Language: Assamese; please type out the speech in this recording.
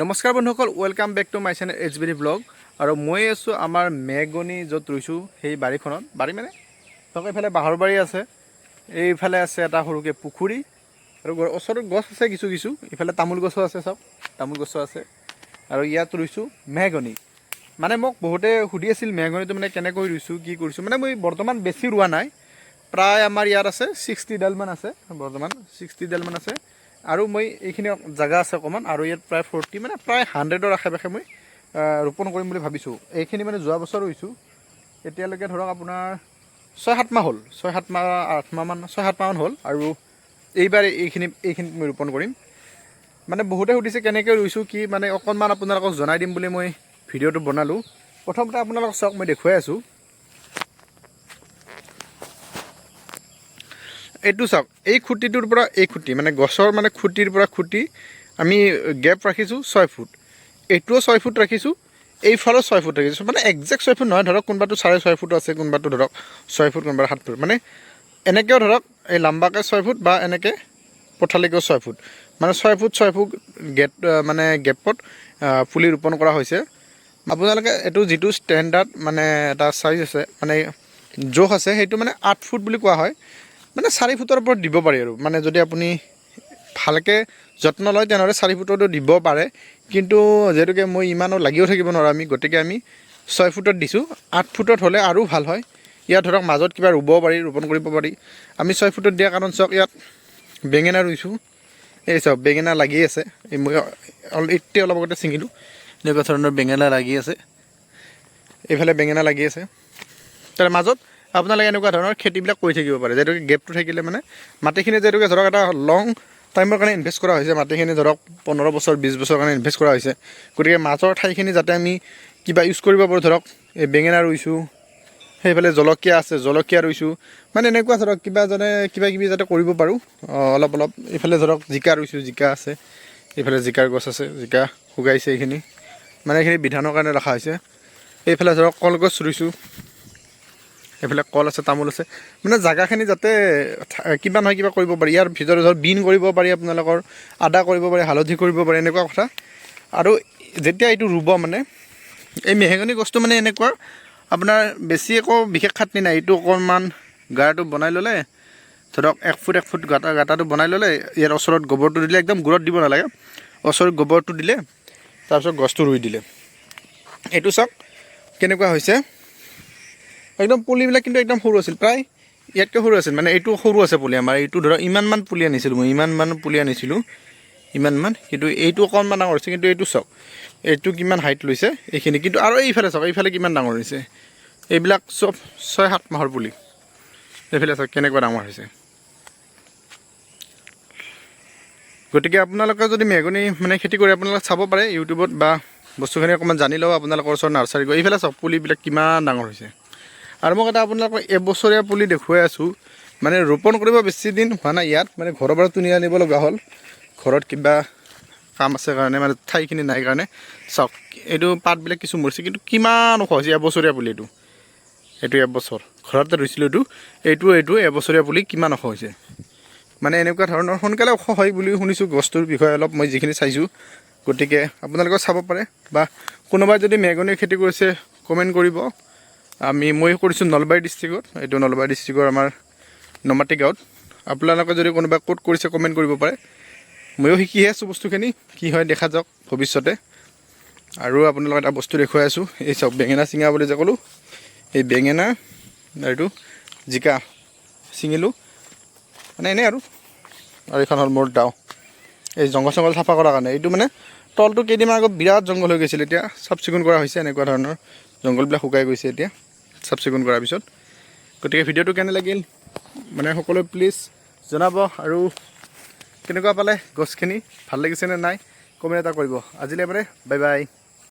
নমস্কাৰ বন্ধুসকল, welcome back to my channel HBD blog. আৰু মই আছোঁ আমাৰ মেগনি য'ত ৰুইছোঁ সেই বাৰীখনত। বাৰী মানে ধৰক এইফালে বাঁহৰ বাৰী আছে, এইফালে আছে এটা সৰুকৈ পুখুৰী আৰু ওচৰত গছ আছে কিছু কিছু। ইফালে তামোল গছো আছে, চাওক তামোল গছো আছে। আৰু ইয়াত ৰুইছোঁ মেগনি। মানে মোক বহুতে সুধি আছিল মেগনিটো মানে কেনেকৈ ৰুইছোঁ, কি কৰিছোঁ। মানে মই বৰ্তমান বেছি ৰোৱা নাই, প্ৰায় আমাৰ ইয়াত আছে 60ডালমান আছে, বৰ্তমান 60ডালমান আছে। আৰু মই এইখিনি জেগা আছে অকণমান, আৰু ইয়াত প্ৰায় 40 মানে প্ৰায় 100ৰ আশে পাশে মই ৰোপণ কৰিম বুলি ভাবিছোঁ। এইখিনি মানে যোৱা বছৰ ৰুইছোঁ, এতিয়ালৈকে ধৰক আপোনাৰ 6-7 মাহ হ'ল, 6-7 মাহ 8 মাহমান 6-7 মাহমান হ'ল। আৰু এইবাৰ এইখিনিত মই ৰোপণ কৰিম। মানে বহুতে সুধিছে কেনেকৈ ৰুইছোঁ কি, মানে অকণমান আপোনালোকক জনাই দিম বুলি মই ভিডিঅ'টো বনালোঁ। প্ৰথমতে আপোনালোকক চাওক, মই দেখুৱাই আছোঁ। এইটো চাওক, এই খুঁটিটোৰ পৰা এই খুঁটি মানে গছৰ মানে খুঁটিৰ পৰা খুঁটি আমি গেপ ৰাখিছোঁ 6 ফুট। এইটোও 6 ফুট ৰাখিছোঁ, এইফালেও 6 ফুট ৰাখিছোঁ। মানে একজেক্ট 6 ফুট নহয়, ধৰক কোনোবাটো 6.5 ফুট আছে, কোনোবাটো ধৰক 6 ফুট, কোনোবা 7 ফুট। মানে এনেকৈও ধৰক এই লাম্বাকৈ 6 ফুট বা এনেকৈ পথালিকৈও 6 ফুট। মানে 6 ফুট মানে গেপত পুলি ৰোপণ কৰা হৈছে। আপোনালোকে এইটো যিটো ষ্টেণ্ডাৰ্ড মানে এটা চাইজ আছে, মানে জোখ আছে, সেইটো মানে 8 ফুট বুলি কোৱা হয়। মানে 4 ফুটৰ ওপৰত দিব পাৰি আৰু, মানে যদি আপুনি ভালকৈ যত্ন লয় তেনেহ'লে 4 ফুটতো দিব পাৰে। কিন্তু যিহেতুকে মই ইমানো লাগিও থাকিব নোৱাৰোঁ গতিকে আমি 6 ফুটত দিছোঁ। 8 ফুটত হ'লে আৰু ভাল হয়। ইয়াত ধৰক মাজত কিবা ৰুব পাৰি, ৰোপণ কৰিব পাৰি। আমি 6 ফুটত দিয়াৰ কাৰণ চাওক, ইয়াত বেঙেনা ৰুইছোঁ। এই চাওক বেঙেনা লাগি আছে, এই মই এতিয়া অলপ আগতে ছিঙিলোঁ। এনেকুৱা ধৰণৰ বেঙেনা লাগি আছে, এইফালে বেঙেনা লাগি আছে। তাৰ মাজত আপোনালোকে এনেকুৱা ধৰণৰ খেতিবিলাক কৰি থাকিব পাৰে, যিহেতুকে গেপটো থাকিলে মানে মাটিখিনি যিহেতুকে ধৰক এটা লং টাইমৰ কাৰণে ইনভেষ্ট কৰা হৈছে। মাটিখিনি ধৰক 15 বছৰ 20 বছৰৰ কাৰণে ইনভেষ্ট কৰা হৈছে। গতিকে মাজৰ ঠাইখিনি যাতে আমি কিবা ইউজ কৰিব পাৰোঁ, ধৰক এই বেঙেনা ৰুইছোঁ, সেইফালে জলকীয়া আছে, জলকীয়া ৰুইছোঁ। মানে এনেকুৱা ধৰক কিবা কিবি যাতে কৰিব পাৰোঁ অলপ। এইফালে ধৰক জিকা ৰুইছোঁ, জিকা আছে, এইফালে জিকাৰ গছ আছে, জিকা শুকাইছে এইখিনি। মানে এইখিনি বিধানৰ কাৰণে ৰখা হৈছে। এইফালে ধৰক কলগছ ৰুইছোঁ, এইফালে কল আছে, তামোল আছে। মানে জেগাখিনি যাতে কিবা নহয় কিবা কৰিব পাৰি। ইয়াৰ ভিতৰত ধৰক বিন কৰিব পাৰি, আপোনালোকৰ আদা কৰিব পাৰি, হালধি কৰিব পাৰি, এনেকুৱা কথা। আৰু যেতিয়া এইটো ৰুব, মানে এই মেহগনি গছটো মানে এনেকুৱা আপোনাৰ বেছি একো বিশেষ খাটনি নাই। এইটো অকণমান গাৰাটো বনাই ল'লে, ধৰক 1 ফুট গাঁটাটো বনাই ল'লে, ইয়াৰ ওচৰত গোবৰটো দিলে, একদম গুৰত দিব নালাগে, ওচৰত গোবৰটো দিলে, তাৰপিছত গছটো ৰুই দিলে। এইটো চাওক কেনেকুৱা হৈছে, একদম পুলিবিলাক কিন্তু একদম সৰু আছিল, প্ৰায় ইয়াতকৈ সৰু আছিল। মানে এইটো সৰু আছে পুলি আমাৰ। এইটো ধৰক ইমানমান পুলি আনিছিলোঁ মই, ইমানমান। কিন্তু এইটো অকণমান ডাঙৰ হৈছে। কিন্তু এইটো চাওক, এইটো কিমান হাইট লৈছে এইখিনি। কিন্তু আৰু এইফালে চাওক, এইফালে কিমান ডাঙৰ হৈছে। এইবিলাক চব 6-7 মাহৰ পুলি। এইফালে চাওক কেনেকুৱা ডাঙৰ হৈছে। গতিকে আপোনালোকে যদি মেহগনি মানে খেতি কৰে, আপোনালোকে চাব পাৰে ইউটিউবত, বা বস্তুখিনি অকণমান জানি লওক আপোনালোকৰ ওচৰত নাৰ্চাৰী গৈ। এইফালে চাওক পুলিবিলাক কিমান ডাঙৰ হৈছে। আৰু মোক এটা আপোনালোকক এবছৰীয়া পুলি দেখুৱাই আছোঁ। মানে ৰোপণ কৰিব বেছি দিন হোৱা নাই ইয়াত, মানে ঘৰৰ পৰা তুলি আনিব লগা হ'ল। ঘৰত কিবা কাম আছে কাৰণে, মানে ঠাইখিনি নাই কাৰণে। চাওক এইটো পাতবিলাক কিছু মৰিছে, কিন্তু কিমান ওখ হৈছে এবছৰীয়া পুলিটো। এইটো এবছৰ ঘৰতে ৰুইছিলোঁ। এইটো এবছৰীয়া পুলি কিমান ওখ হৈছে। মানে এনেকুৱা ধৰণৰ সোনকালে ওখ হয় বুলি শুনিছোঁ গছটোৰ বিষয়ে অলপ মই যিখিনি চাইছোঁ। গতিকে আপোনালোকেও চাব পাৰে, বা কোনোবাই যদি মেহগনিৰ খেতি কৰিছে কমেণ্ট কৰিব। মই কৰিছোঁ নলবাৰী ডিষ্ট্ৰিক্টত, এইটো নলবাৰী ডিষ্ট্ৰিক্টৰ আমাৰ নমাটি গাঁৱত। আপোনালোকে যদি কোনোবাই ক'ত কৰিছে কমেণ্ট কৰিব পাৰে। ময়ো শিকিহে আছোঁ বস্তুখিনি, কি হয় দেখা যাওক ভৱিষ্যতে। আৰু আপোনালোকক এটা বস্তু দেখুৱাই আছোঁ। এই চাওক বেঙেনা চিঙা বুলি যে ক'লোঁ, এই বেঙেনা এইটো জিকা ছিঙিলোঁ। মানে এনেই আৰু এইখন হ'ল মোৰ দাও, এই জংঘল চাফা কৰাৰ কাৰণে। এইটো মানে তলটো কেইদিনমান আগত বিৰাট জংঘল হৈ গৈছিল, এতিয়া চাফ চিকুণ কৰা হৈছে। এনেকুৱা ধৰণৰ জংঘলবিলাক শুকাই গৈছে এতিয়া চাফ চিকুণ কৰাৰ পিছত। গতিকে ভিডিঅ'টো কেনে লাগিল মানে সকলোৱে প্লিজ জনাব। আৰু কেনেকুৱা পালে গছখিনি, ভাল লাগিছেনে নাই কমেণ্ট এটা কৰিব। আজিলৈ বাই বাই।